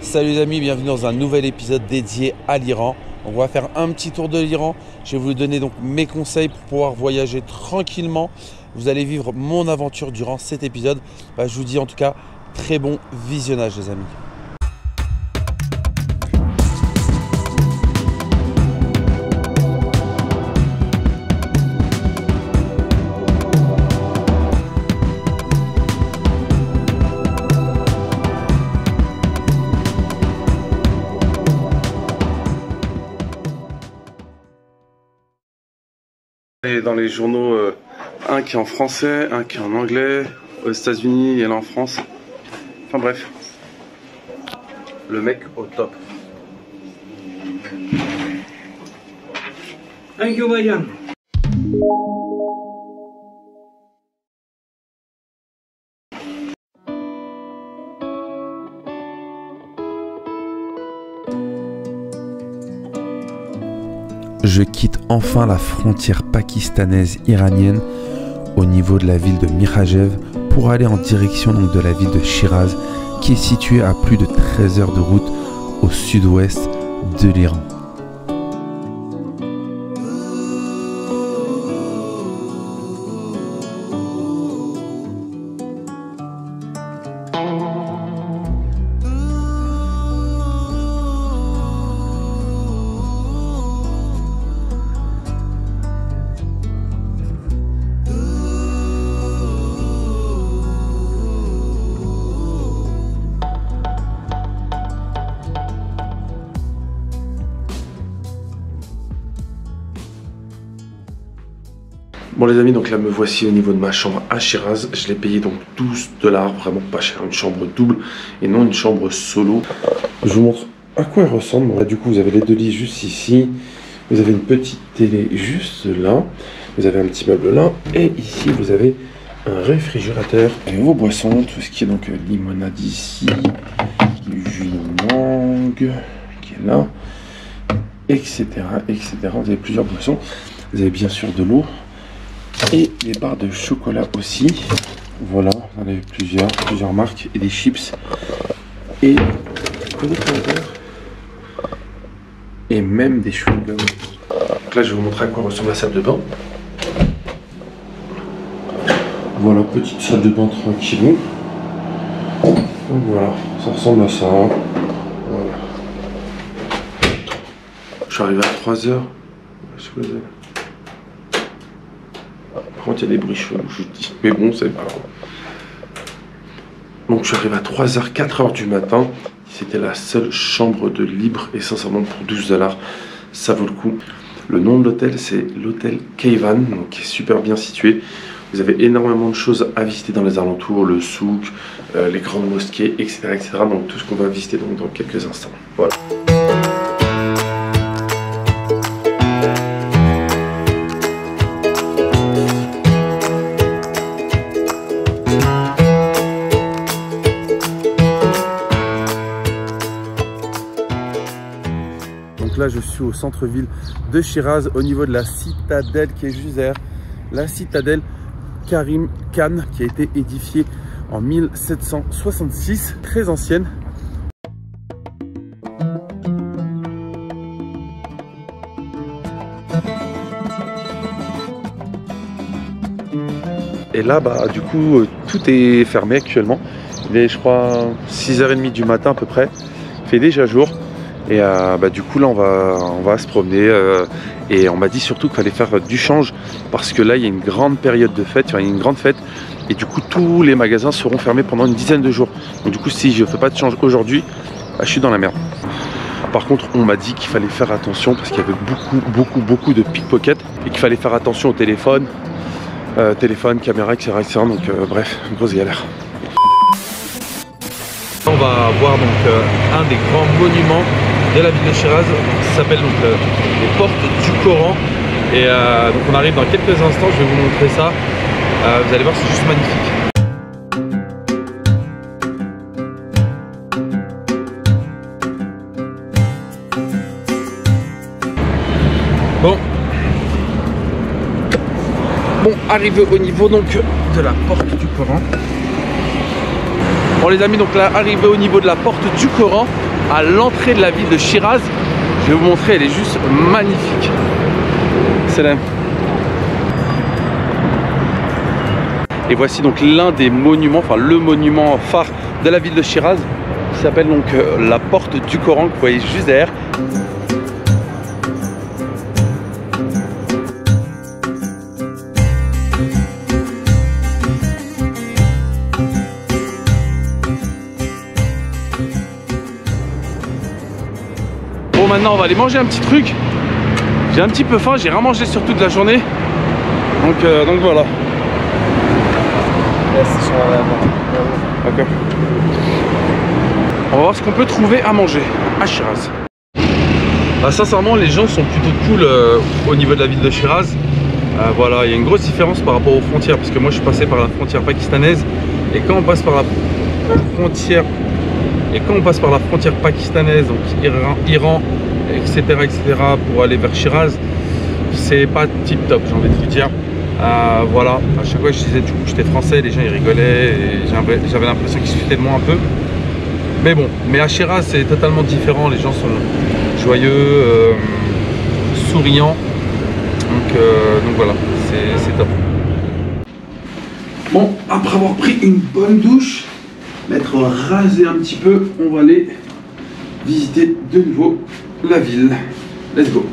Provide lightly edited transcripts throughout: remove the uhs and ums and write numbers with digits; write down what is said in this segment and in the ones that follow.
Salut les amis, bienvenue dans un nouvel épisode dédié à l'Iran. On va faire un petit tour de l'Iran. Je vais vous donner donc mes conseils pour pouvoir voyager tranquillement. Vous allez vivre mon aventure durant cet épisode. Je vous dis en tout cas très bon visionnage les amis. Et dans les journaux, un qui est en français, un qui est en anglais, aux États-Unis et là en France. Enfin bref, le mec au top. Thank you, Vajan. Je quitte enfin la frontière pakistanaise-iranienne au niveau de la ville de Mikhajev pour aller en direction donc de la ville de Shiraz qui est située à plus de 13 heures de route au sud-ouest de l'Iran. Bon les amis, donc là me voici au niveau de ma chambre à Shiraz. Je l'ai payé donc $12, vraiment pas cher, une chambre double et non une chambre solo. Je vous montre à quoi elle ressemble. Là, du coup vous avez les deux lits juste ici, vous avez une petite télé juste là, vous avez un petit meuble là et ici vous avez un réfrigérateur et vos boissons, tout ce qui est donc limonade ici, jus de mangue qui est là, etc. Vous avez plusieurs boissons, vous avez bien sûr de l'eau et des barres de chocolat aussi. Voilà, vous en avez plusieurs marques et des chips et et même des chewing-gums. Donc là je vais vous montrer à quoi ressemble la salle de bain. Voilà, petite salle de bain tranquille. Donc voilà, ça ressemble à ça. Voilà. Je suis arrivé à 3 heures. Je sais pas. Par contre, il y a des bruits chelous, je vous dis. Mais bon, c'est pas grave. Donc, je suis arrivé à 3h, 4h du matin. C'était la seule chambre de libre. Et sincèrement, pour $12, ça vaut le coup. Le nom de l'hôtel, c'est l'hôtel Kayvan, donc qui est super bien situé. Vous avez énormément de choses à visiter dans les alentours, le souk, les grandes mosquées, etc. Donc, tout ce qu'on va visiter donc, dans quelques instants. Voilà. Là je suis au centre-ville de Shiraz au niveau de la citadelle qui est juste derrière, la citadelle Karim Khan qui a été édifiée en 1766, très ancienne. Et là du coup tout est fermé actuellement. Il est je crois 6h30 du matin à peu près, il fait déjà jour. Et du coup là on va se promener et on m'a dit surtout qu'il fallait faire du change parce que là il y a une grande période de fête, il y a une grande fête et du coup tous les magasins seront fermés pendant une dizaine de jours. Donc du coup si je ne fais pas de change aujourd'hui, je suis dans la merde. Par contre on m'a dit qu'il fallait faire attention parce qu'il y avait beaucoup de pickpockets et qu'il fallait faire attention au téléphone, caméra, etc. Donc bref, grosse galère. On va voir donc un des grands monuments de la ville de Shiraz, ça s'appelle donc les portes du Coran. Et donc on arrive dans quelques instants, je vais vous montrer ça. Vous allez voir, c'est juste magnifique. Bon, arrivé au niveau donc de la porte du Coran. Bon les amis, donc là arrivé au niveau de la porte du Coran, à l'entrée de la ville de Shiraz. Je vais vous montrer, elle est juste magnifique. Salam. Et voici donc l'un des monuments, enfin le monument phare de la ville de Shiraz, qui s'appelle donc la porte du Coran, que vous voyez juste derrière. Bon, maintenant on va aller manger un petit truc. J'ai un petit peu faim, j'ai rien mangé sur toute la journée. Donc voilà. Okay. On va voir ce qu'on peut trouver à manger à Shiraz. Bah, sincèrement, les gens sont plutôt cool au niveau de la ville de Shiraz. Voilà, il y a une grosse différence par rapport aux frontières, parce que moi je suis passé par la frontière pakistanaise, et quand on passe par la frontière pakistanaise, donc Iran, etc., pour aller vers Shiraz, c'est pas tip top, j'ai envie de vous dire. Voilà, à chaque fois que je disais du coup j'étais français, les gens ils rigolaient et j'avais l'impression qu'ils se foutaient de moi un peu. Mais bon, mais à Shiraz c'est totalement différent, les gens sont joyeux, souriants, donc voilà, c'est top. Bon, après avoir pris une bonne douche, m'être rasé un petit peu, on va aller visiter de nouveau la ville. Let's go.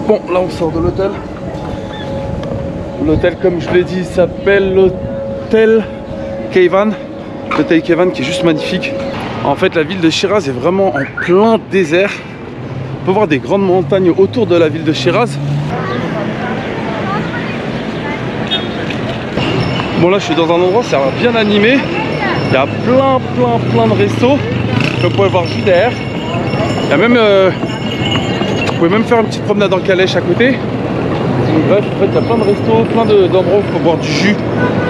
Bon, là on sort de l'hôtel. L'hôtel, comme je l'ai dit, s'appelle l'hôtel Keyvan. L'hôtel Keyvan qui est juste magnifique. En fait, la ville de Shiraz est vraiment en plein désert. On peut voir des grandes montagnes autour de la ville de Shiraz. Bon, là je suis dans un endroit, ça a l'air bien animé. Il y a plein de restos que vous pouvez voir juste derrière. Il y a même... vous pouvez même faire une petite promenade en calèche à côté. Donc, bref, en fait, il y a plein de restos, plein d'endroits où il faut boire du jus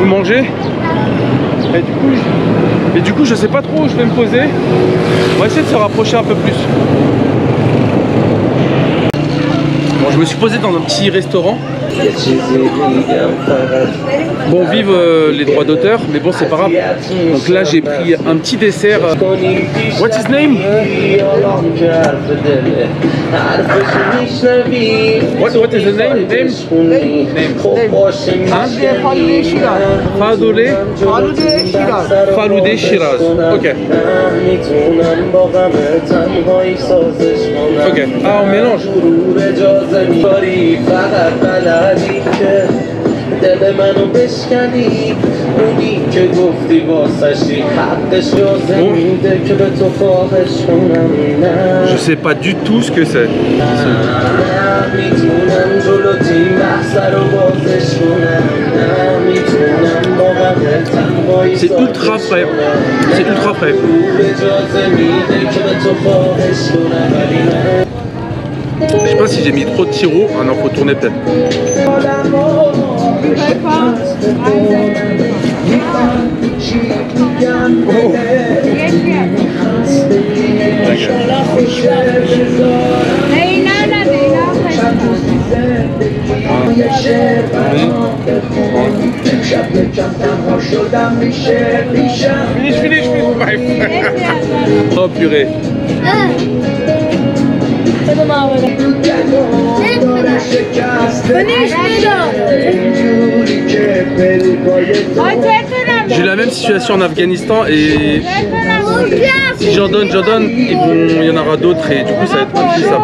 ou manger. Et du coup, je sais pas trop où je vais me poser. On va essayer de se rapprocher un peu plus. Bon, je me suis posé dans un petit restaurant. Bon, vive les droits d'auteur, mais bon, c'est pas grave. Donc là, j'ai pris un petit dessert. What's his name? What is the name? Name. Faloudé Shiraz. Ok. Ok. Ah, on mélange. Je sais pas du tout ce que c'est. C'est ultra frais. C'est ultra frais. Je sais pas si j'ai mis trop de sirop. Ah non, faut tourner peut-être. Oh. Finish, oh purée. J'ai eu la même situation en Afghanistan et si j'en donne, il y en aura d'autres et du coup ça va être compliqué ça.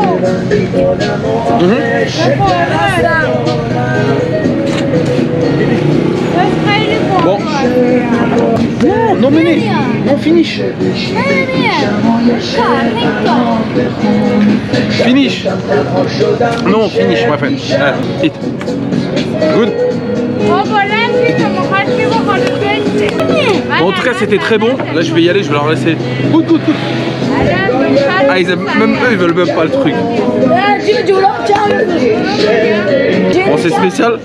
Bon. Non mais non, finish. Finish. Non, finish, my friend. Eat. Good. Bon, en tout cas, c'était très bon. Là, je vais y aller, je vais leur laisser. Good. Ah, même eux, ils veulent même pas le truc. Bon, c'est spécial.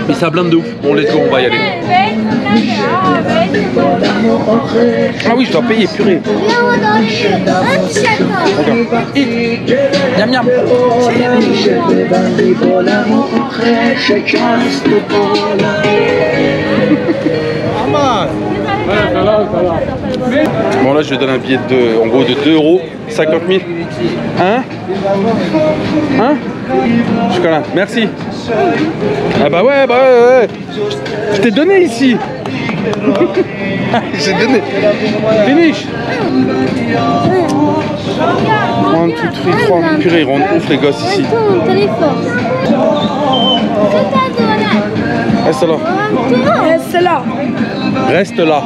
Mais ça blinde de ouf. Bon, let's go, on va y aller. Ah oui, je dois payer, purée. Miam miam. Bon là je donne un billet de, en gros de 2 €, 50 000. Hein? Hein? Je connais. Merci. Ah bah ouais, je t'ai donné ici. J'ai donné. Finish. 1, 2, 3, 4. Purée, ils rendent ouf les gosses ici. Reste là. Reste là. Reste là.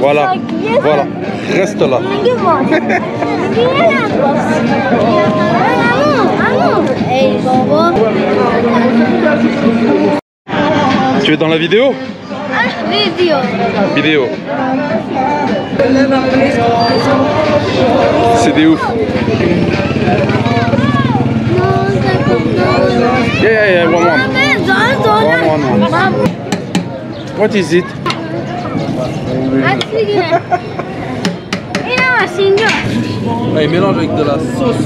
Voilà. Voilà. Reste là. Tu es dans la vidéo? Vidéo. C'est des ouf. Yeah, one. What is it? Ah, il mélange avec de la sauce.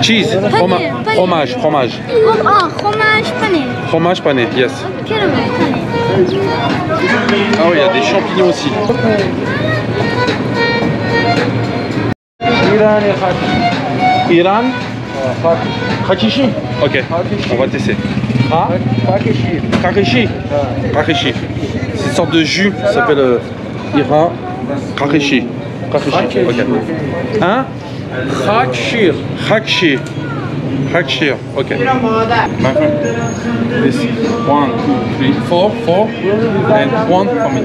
Cheese, fromage. Fromage pané, yes. Ah oui, il y a des champignons aussi. Iran. Hakishi. Ok, on va tester. Kakishi. C'est une sorte de jus, ça s'appelle Iran. Kakishi. Ok. Hein? Hakshir. Ok. This 1, 2, 3, 4 and 1 for me.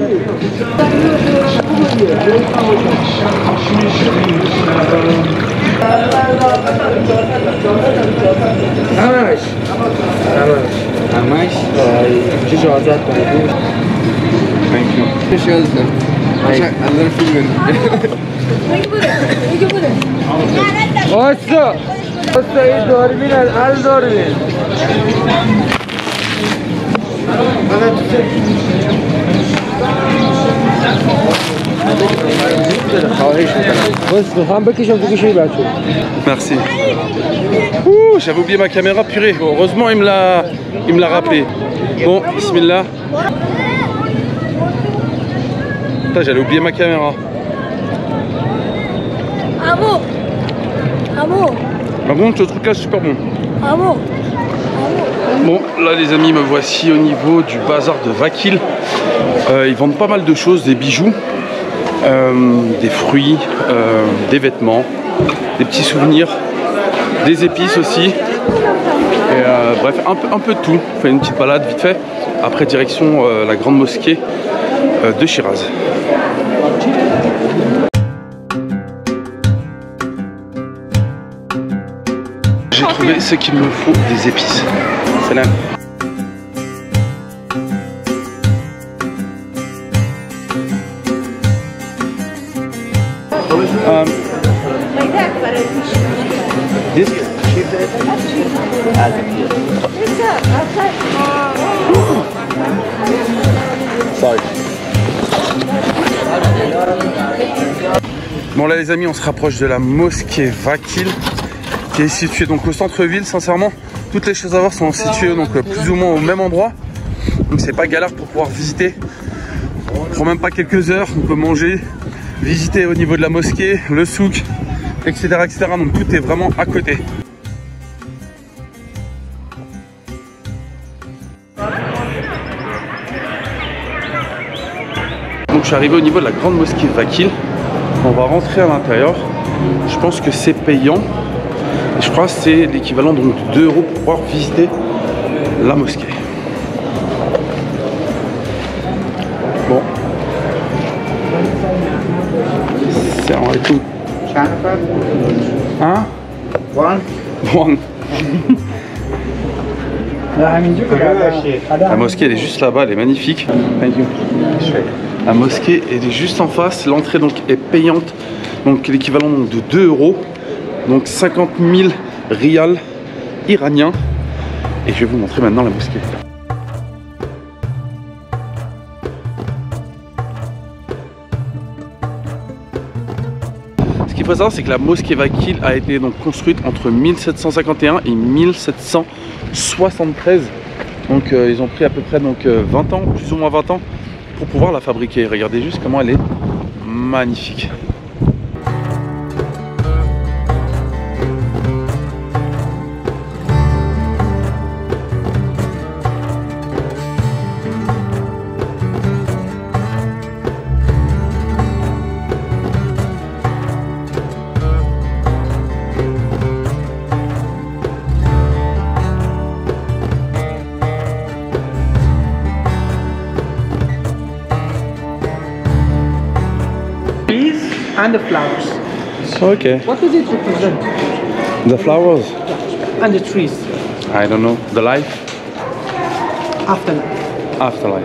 Thank Merci. Ouh, j'avais oublié ma caméra, purée. Bon, heureusement, il me l'a rappelé. Bon, bismillah. Putain, j'allais oublier ma caméra. Ah bon, ce truc là super bon. Bon, là les amis, me voici au niveau du bazar de Vakil. Ils vendent pas mal de choses, des bijoux, des fruits, des vêtements, des petits souvenirs, des épices aussi. Et bref, un peu de tout. On fait une petite balade vite fait. Après, direction la grande mosquée de Shiraz. J'ai trouvé ce qu'il me faut, des épices. C'est là. This? Sorry. Bon là les amis, on se rapproche de la mosquée Vakil, qui est située donc au centre-ville. Sincèrement, toutes les choses à voir sont situées donc plus ou moins au même endroit. Donc c'est pas galère pour pouvoir visiter. On prend même pas quelques heures, on peut manger, visiter au niveau de la mosquée, le souk, etc. Donc tout est vraiment à côté. Donc je suis arrivé au niveau de la grande mosquée de Vakil. On va rentrer à l'intérieur. Je pense que c'est payant. Et je crois que c'est l'équivalent donc de 2 € pour pouvoir visiter la mosquée. Bon. C'est un et tout. Hein? One. La mosquée elle est juste là-bas, elle est magnifique. Thank you. La mosquée elle est juste en face, l'entrée donc est payante, donc l'équivalent de 2 €, donc 50 000 rials iraniens. Et je vais vous montrer maintenant la mosquée. Ce qu'il faut savoir, c'est que la mosquée Vakil a été donc construite entre 1751 et 1773. Donc ils ont pris à peu près donc 20 ans, plus ou moins 20 ans, pour pouvoir la fabriquer. Regardez juste comment elle est magnifique. And the flowers. Okay. What does it represent? The flowers? And the trees. I don't know. The life? Afterlife. Afterlife.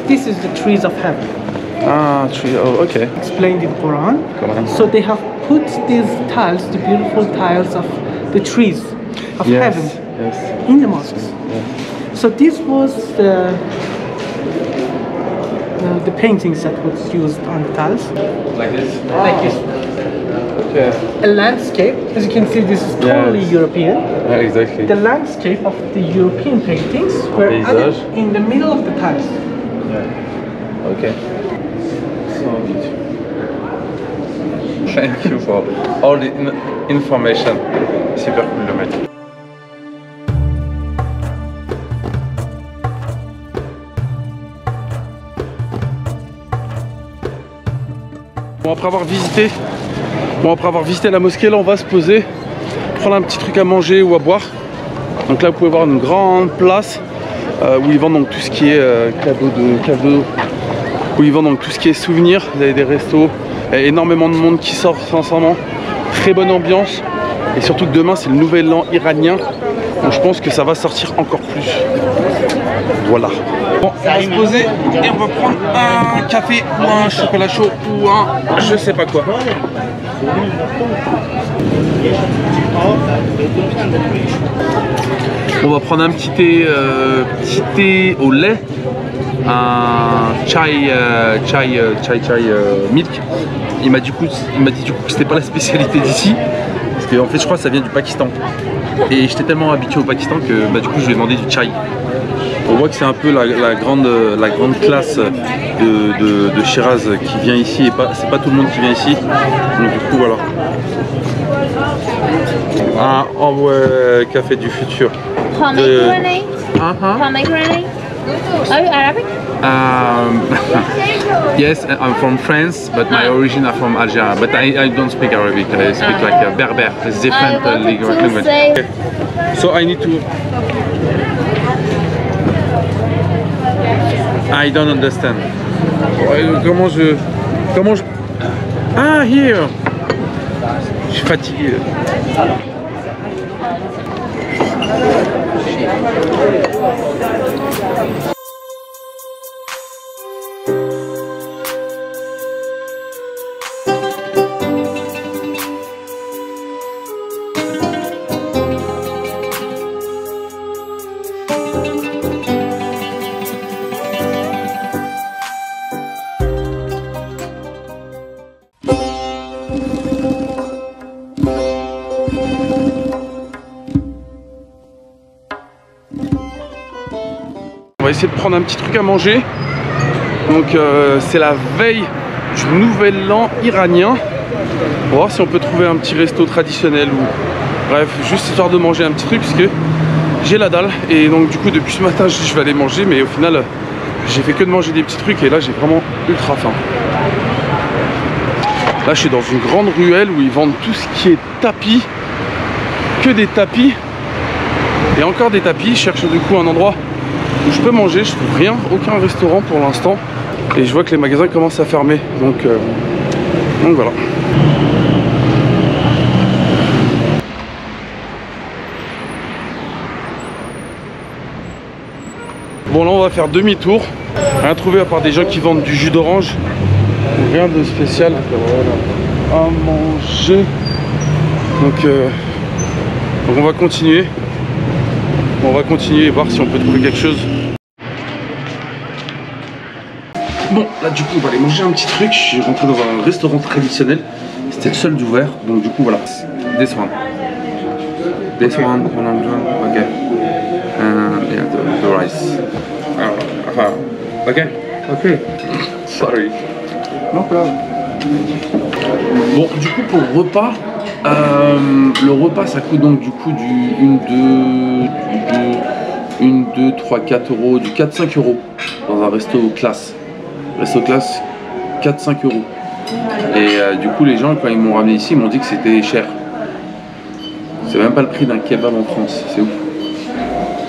This is the trees of heaven. Ah, tree. Oh, okay. Explained in Quran. Quran. So they have put these tiles, the beautiful tiles of the trees of heaven, Yes. in the mosques. So this was the paintings that was used on the tiles. Like this? Like this. Okay. A landscape, as you can see, this is totally Yes. European. Yeah, exactly. The landscape of the European paintings were Paysage. added in the middle of the tiles. Yeah. Okay. So beautiful. Thank you for all the information. Super cool le mec. Bon, après avoir visité la mosquée, là on va se poser, prendre un petit truc à manger ou à boire. Donc là vous pouvez voir une grande place où ils vendent donc tout ce qui est cadeaux, où ils vendent donc tout ce qui est souvenirs. Vous avez des restos, énormément de monde qui sort sincèrement, très bonne ambiance. Et surtout que demain c'est le nouvel an iranien, donc je pense que ça va sortir encore plus. Voilà. Bon, on va se poser et on va prendre un café ou un chocolat chaud ou un je sais pas quoi. On va prendre un petit thé au lait, un chai milk. Il m'a dit du coup que c'était pas la spécialité d'ici, parce que en fait je crois que ça vient du Pakistan. Et j'étais tellement habitué au Pakistan que du coup je lui ai demandé du chai. On voit que c'est un peu la grande classe de Shiraz qui vient ici, et c'est pas tout le monde qui vient ici. Donc du coup voilà. Ah ouais, café du futur. Pomegranate. Pomegranate. Are you Arabic? Yes, I'm from France, but my origin are from Algeria. But I don't speak Arabic. I speak like Berber. It's different language. Okay. So I need to. I don't understand. Comment je. Ah, here. Je suis fatigué. On va essayer de prendre un petit truc à manger. Donc c'est la veille du nouvel an iranien. On va voir si on peut trouver un petit resto traditionnel ou bref, juste histoire de manger un petit truc parce que j'ai la dalle. Et donc du coup depuis ce matin je vais aller manger, mais au final j'ai fait que de manger des petits trucs et là j'ai vraiment ultra faim. Là je suis dans une grande ruelle où ils vendent tout ce qui est tapis, que des tapis et encore des tapis. Je cherche du coup un endroit où je peux manger, je trouve rien, aucun restaurant pour l'instant et je vois que les magasins commencent à fermer, donc voilà. Bon là on va faire demi-tour. Rien trouvé à part des gens qui vendent du jus d'orange. Rien de spécial à manger. Donc on va continuer. On va continuer et voir si on peut trouver quelque chose. Bon là du coup on va aller manger un petit truc. Je suis rentré dans un restaurant traditionnel. C'était le seul d'ouvert. Donc du coup voilà. This one. This one, okay. And yeah, the rice. Okay. Okay. Sorry. No problem. Bon, du coup pour le repas, le repas ça coûte donc du coup du 1, 2, 3, 4 euros, du 4-5 euros dans un resto classe. Resto classe, 4-5 euros. Et du coup les gens quand ils m'ont ramené ici ils m'ont dit que c'était cher. C'est même pas le prix d'un kebab en France, c'est ouf.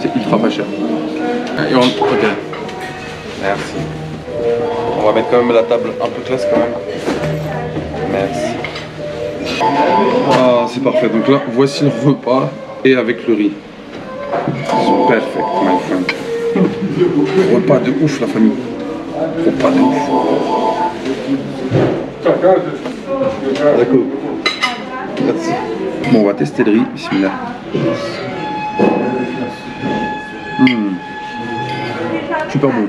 C'est ultra pas cher. Ok. Merci. On va mettre quand même la table un peu classe quand même. Merci. Ah, c'est parfait. Donc là, voici le repas et avec le riz. C'est perfect, my friend. Repas de ouf, la famille. Repas de ouf. D'accord. Merci. Bon, on va tester le riz, bismillah. Super bon.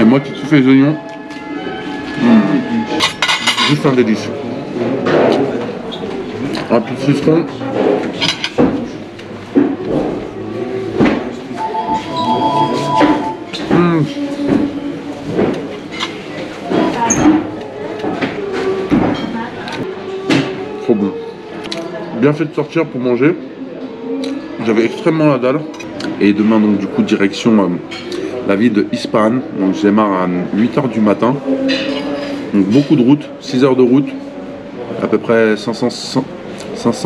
Et moi qui kiffe les oignons, juste un délice. Un peu de citron. Trop bon. Bien fait de sortir pour manger. J'avais extrêmement la dalle. Et demain donc du coup direction la ville de Ispahan. Donc je démarre à 8 h du matin. Donc beaucoup de route, 6 heures de route. À peu près 500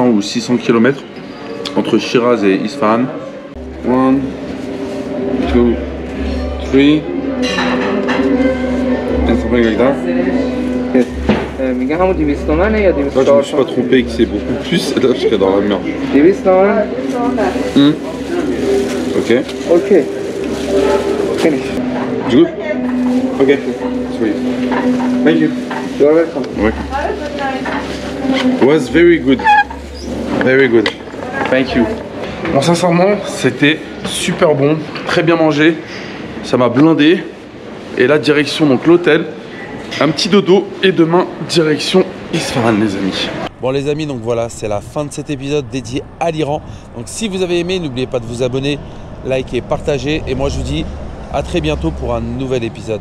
ou 600 km entre Shiraz et Isfahan. 1, 2, 3 and something like that. Là, je me suis pas trompé que c'est beaucoup plus, et là je serais dans la merde. Ok. Ok. Finish. Good? Ok. Sweet. Thank you. You're welcome. Ouais. Was very good. Very good. Thank you. Bon, sincèrement, c'était super bon, très bien mangé. Ça m'a blindé. Et là, direction donc l'hôtel. Un petit dodo et demain direction Isfahan les amis. Bon les amis, donc voilà, c'est la fin de cet épisode dédié à l'Iran. Donc si vous avez aimé, n'oubliez pas de vous abonner, liker, partager. Et moi je vous dis à très bientôt pour un nouvel épisode.